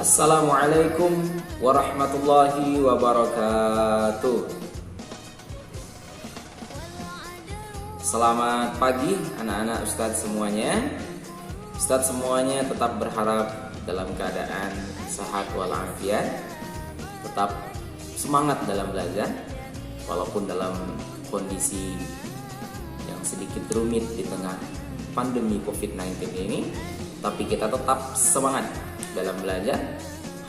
Assalamualaikum warahmatullahi wabarakatuh. Selamat pagi anak-anak Ustadz semuanya. Ustadz semuanya tetap berharap dalam keadaan sehat walafiat, tetap semangat dalam belajar walaupun dalam kondisi yang sedikit rumit di tengah pandemi COVID-19 ini. Tapi kita tetap semangat dalam belajar,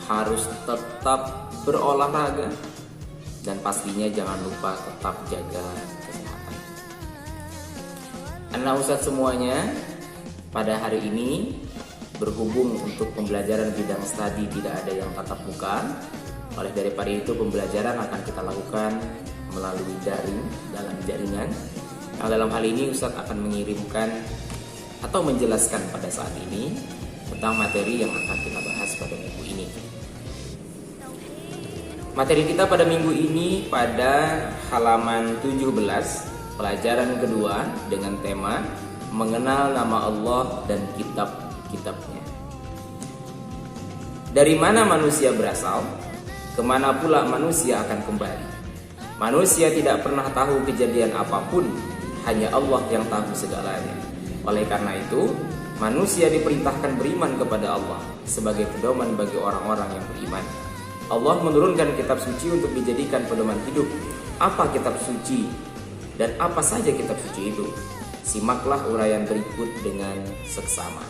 harus tetap berolahraga, dan pastinya jangan lupa tetap jaga kesehatan. Anak Ustadz semuanya, pada hari ini berhubung untuk pembelajaran bidang studi tidak ada yang tatap muka, oleh daripada itu pembelajaran akan kita lakukan melalui daring dalam jaringan. Nah, dalam hal ini Ustadz akan mengirimkan atau menjelaskan pada saat ini tentang materi yang akan kita bahas pada minggu ini. Materi kita pada minggu ini pada halaman 17, pelajaran kedua dengan tema mengenal nama Allah dan kitab-kitabnya. Dari mana manusia berasal, kemana pula manusia akan kembali. Manusia tidak pernah tahu kejadian apapun, hanya Allah yang tahu segalanya. Oleh karena itu, manusia diperintahkan beriman kepada Allah sebagai pedoman bagi orang-orang yang beriman. Allah menurunkan kitab suci untuk dijadikan pedoman hidup. Apa kitab suci dan apa saja kitab suci itu? Simaklah uraian berikut dengan seksama.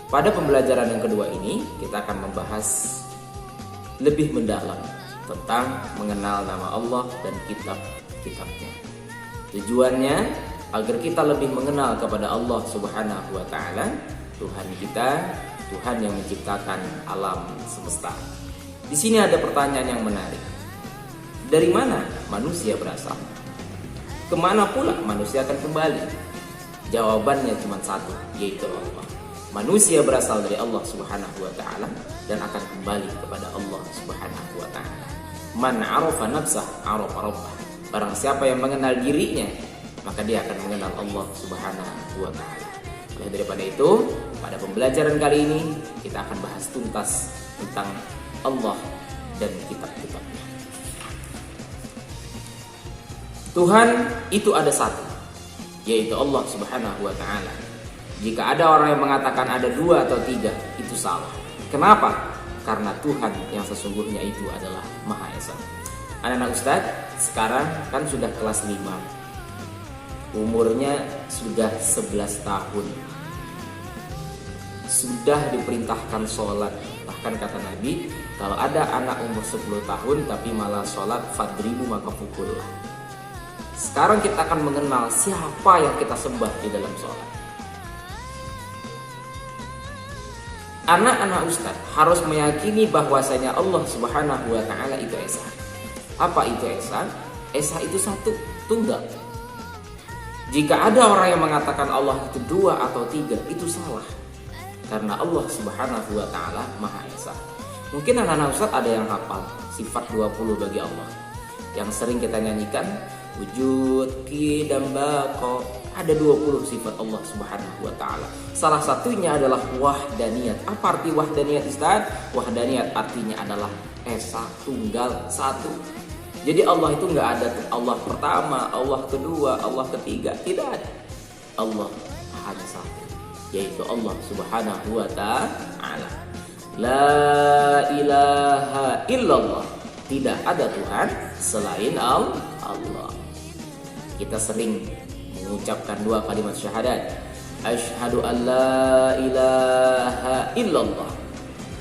Pada pembelajaran yang kedua ini, kita akan membahas lebih mendalam tentang mengenal nama Allah dan kitab-kitabnya. Tujuannya agar kita lebih mengenal kepada Allah Subhanahu wa Ta'ala, Tuhan kita, Tuhan yang menciptakan alam semesta. Di sini ada pertanyaan yang menarik. Dari mana manusia berasal? Kemana pula manusia akan kembali? Jawabannya cuma satu, yaitu Allah. Manusia berasal dari Allah Subhanahu wa Ta'ala dan akan kembali kepada Allah Subhanahu wa Ta'ala. Man 'arafa nafsah 'arafa rabbah. Barang siapa yang mengenal dirinya, maka dia akan mengenal Allah Subhanahu wa Ta'ala. Oleh daripada itu, pada pembelajaran kali ini kita akan bahas tuntas tentang Allah dan kitab-kitabnya. Tuhan itu ada satu, yaitu Allah Subhanahu wa Ta'ala. Jika ada orang yang mengatakan ada dua atau tiga, itu salah. Kenapa? Karena Tuhan yang sesungguhnya itu adalah Maha Esa. Anak-anak Ustadz sekarang kan sudah kelas 5, umurnya sudah 11 tahun, sudah diperintahkan sholat. Bahkan kata Nabi, kalau ada anak umur 10 tahun tapi malah sholat, fadribu maka pukullah. Sekarang kita akan mengenal siapa yang kita sembah di dalam sholat. Anak-anak Ustadz harus meyakini bahwasanya Allah Subhanahu wa Ta'ala itu Esa. Apa itu Esa? Esa itu satu, tunggal. Jika ada orang yang mengatakan Allah itu dua atau tiga, itu salah. Karena Allah Subhanahu wa Ta'ala Maha Esa. Mungkin anak-anak Ustadz ada yang hafal sifat 20 bagi Allah, yang sering kita nyanyikan, wujud, qidam, baqa. Ada 20 sifat Allah Subhanahu wa Ta'ala. Salah satunya adalah wahdaniyat. Apa arti wahdaniyat, Ustadz? Wahdaniyat artinya adalah Esa, tunggal, satu. Jadi Allah itu nggak ada Allah pertama, Allah kedua, Allah ketiga, tidak ada. Allah hanya satu, yaitu Allah Subhanahu wa Ta'ala. La ilaha illallah. Tidak ada Tuhan selain Allah. Kita sering mengucapkan dua kalimat syahadat. Asyhadu an la ilaha illallah.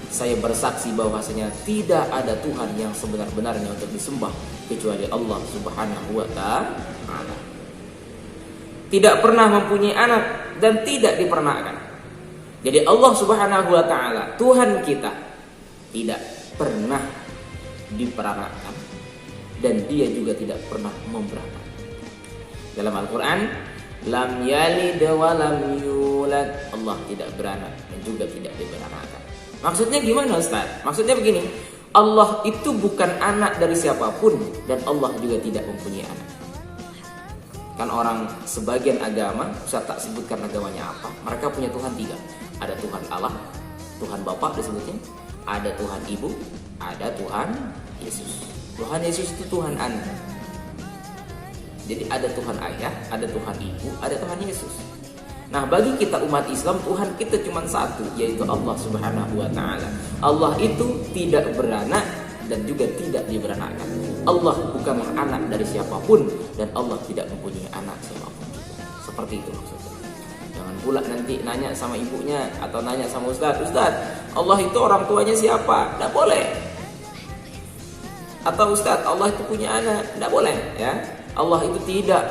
Saya bersaksi bahwasanya tidak ada Tuhan yang sebenar-benarnya untuk disembah kecuali Allah Subhanahu wa Ta'ala. Tidak pernah mempunyai anak dan tidak diperanakan. Jadi Allah Subhanahu wa Ta'ala, Tuhan kita, tidak pernah diperanakan dan dia juga tidak pernah memperanakan. Dalam Al-Quran, lam yalid wa lam yulad. Allah tidak beranak dan juga tidak diperanakan. Maksudnya gimana, Ustaz? Maksudnya begini, Allah itu bukan anak dari siapapun dan Allah juga tidak mempunyai anak. Kan orang sebagian agama, saya tak sebutkan agamanya apa, mereka punya Tuhan tiga. Ada Tuhan Allah, Tuhan Bapa disebutnya, Ada Tuhan Ibu, ada Tuhan Yesus. Tuhan Yesus itu Tuhan Anda. Jadi ada Tuhan Ayah, ada Tuhan Ibu, ada Tuhan Yesus. Nah, bagi kita umat Islam, Tuhan kita cuma satu, yaitu Allah Subhanahu wa Ta'ala. Allah itu tidak beranak dan juga tidak diberanakkan. Allah bukanlah anak dari siapapun, dan Allah tidak mempunyai anak siapapun juga. Seperti itu maksudnya. Jangan pula nanti nanya sama ibunya atau nanya sama Ustadz, Allah itu orang tuanya siapa? Tidak boleh. Atau Ustadz, Allah itu punya anak? Tidak boleh, ya. Allah itu tidak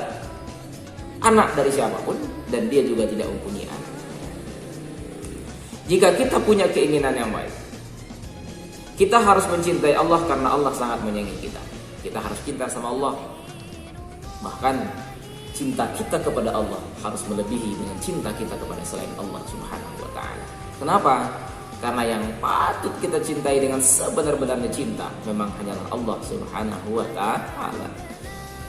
anak dari siapapun, dan dia juga tidak mempunyai anak. Jika kita punya keinginan yang baik, kita harus mencintai Allah karena Allah sangat menyayangi kita. Kita harus cinta sama Allah. Bahkan cinta kita kepada Allah harus melebihi dengan cinta kita kepada selain Allah Subhanahu wa Ta'ala. Kenapa? Karena yang patut kita cintai dengan sebenar-benarnya cinta memang hanyalah Allah Subhanahu wa Ta'ala.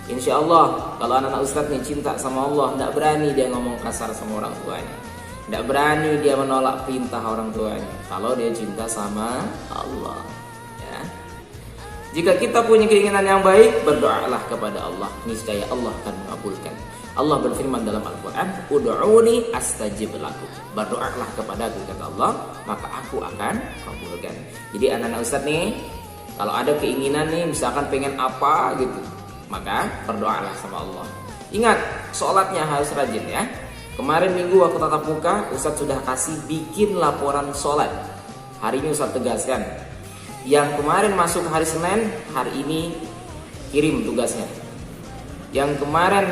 Insya Allah, kalau anak-anak Ustadz nih cinta sama Allah, tidak berani dia ngomong kasar sama orang tuanya, tidak berani dia menolak perintah orang tuanya, kalau dia cinta sama Allah, ya. Jika kita punya keinginan yang baik, berdoalah kepada Allah, niscaya Allah akan mengabulkan. Allah berfirman dalam Al-Quran, Ud'uni astajib lakum. Berdoalah kepadaku, kata Allah, maka aku akan kabulkan. Jadi anak-anak Ustadz nih, kalau ada keinginan nih, misalkan pengen apa gitu, maka berdoalah sama Allah. Ingat, sholatnya harus rajin ya. Kemarin minggu waktu tatap muka, Ustadz sudah kasih bikin laporan sholat. Hari ini Ustadz tegaskan, yang kemarin masuk hari Senin, hari ini kirim tugasnya. Yang kemarin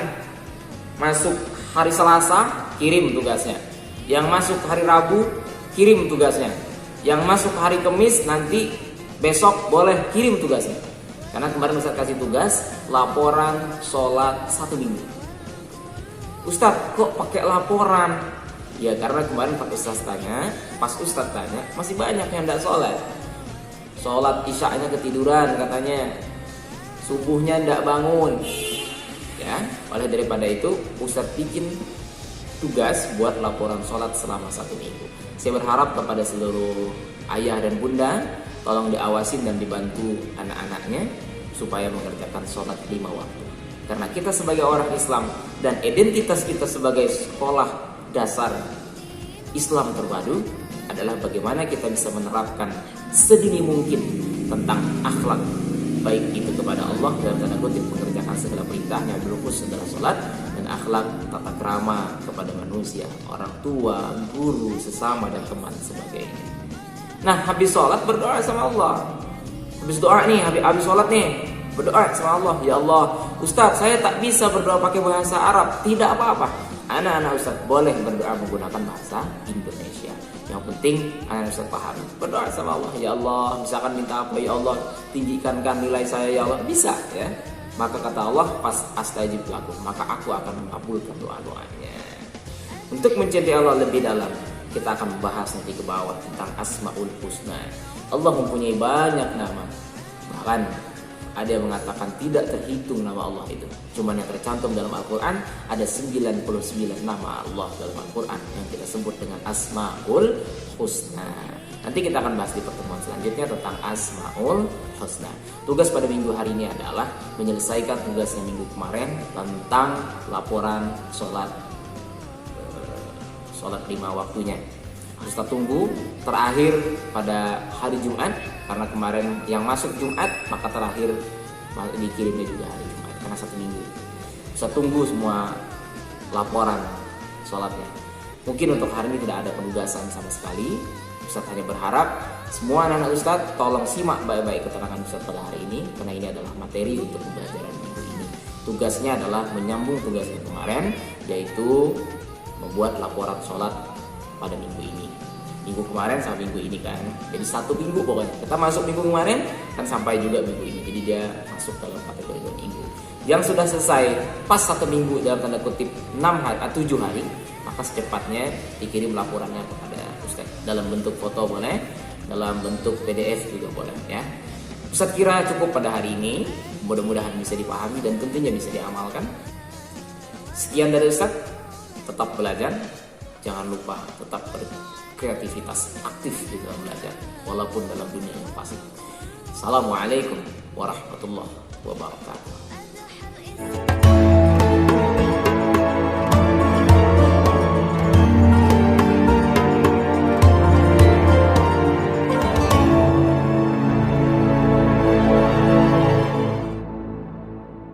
masuk hari Selasa, kirim tugasnya. Yang masuk hari Rabu, kirim tugasnya. Yang masuk hari Kamis, nanti besok boleh kirim tugasnya. Karena kemarin Ustadz kasih tugas laporan sholat 1 minggu. Ustadz kok pakai laporan? Ya karena kemarin Pak Ustadz tanya, pas Ustadz tanya masih banyak yang tidak sholat. Sholat isya'nya ketiduran katanya, subuhnya tidak bangun. Ya, oleh daripada itu Ustadz bikin tugas buat laporan sholat selama 1 minggu. Saya berharap kepada seluruh ayah dan bunda, tolong diawasin dan dibantu anak-anaknya supaya mengerjakan sholat 5 waktu. Karena kita sebagai orang Islam dan identitas kita sebagai sekolah dasar Islam terpadu adalah bagaimana kita bisa menerapkan sedini mungkin tentang akhlak, baik itu kepada Allah dalam tanda kutip mengerjakan segala perintahnya, berfokus adalah sholat, dan akhlak tata krama kepada manusia, orang tua, guru, sesama dan teman sebagainya. Nah, habis sholat berdoa sama Allah. Habis doa nih, habis sholat nih, berdoa sama Allah. Ya Allah, Ustadz saya tak bisa berdoa pakai bahasa Arab. Tidak apa-apa, anak-anak Ustadz boleh berdoa menggunakan bahasa Indonesia. Yang penting anak Ustadz paham. Berdoa sama Allah. Ya Allah, misalkan minta apa, ya Allah tinggikan nilai saya, ya Allah. Bisa ya. Maka kata Allah, pas astajib lakum, maka aku akan mengabulkan doa-doanya. Untuk mencintai Allah lebih dalam, kita akan membahas nanti ke bawah tentang Asmaul Husna. Allah mempunyai banyak nama. Bahkan ada yang mengatakan tidak terhitung nama Allah itu. Cuman yang tercantum dalam Al-Quran ada 99 nama Allah dalam Al-Quran yang kita sebut dengan Asmaul Husna. Nanti kita akan bahas di pertemuan selanjutnya tentang Asmaul Husna. Tugas pada minggu hari ini adalah menyelesaikan tugasnya minggu kemarin tentang laporan sholat 5 waktunya. Ustaz tunggu terakhir pada hari Jumat, karena kemarin yang masuk Jumat maka terakhir dikirimnya juga hari Jumat karena 1 minggu. Ustaz tunggu semua laporan sholatnya. Mungkin untuk hari ini tidak ada penugasan sama sekali. Ustaz hanya berharap semua anak-anak Ustaz tolong simak baik-baik keterangan Ustaz pada hari ini, karena ini adalah materi untuk pembelajaran minggu ini. Tugasnya adalah menyambung tugas yang kemarin, yaitu membuat laporan sholat pada minggu ini. Minggu kemarin sampai minggu ini kan. Jadi 1 minggu pokoknya. Kita masuk minggu kemarin kan sampai juga minggu ini. Jadi dia masuk dalam kategori 2 minggu. Yang sudah selesai pas 1 minggu dalam tanda kutip 7 hari, maka secepatnya dikirim laporannya kepada Ustaz. Dalam bentuk foto boleh, dalam bentuk PDF juga boleh ya. Ustaz kira cukup pada hari ini. Mudah-mudahan bisa dipahami dan tentunya bisa diamalkan. Sekian dari Ustaz. Tetap belajar. Jangan lupa tetap kreativitas, aktif di dalam belajar walaupun dalam dunia yang fasik. Assalamualaikum warahmatullahi wabarakatuh.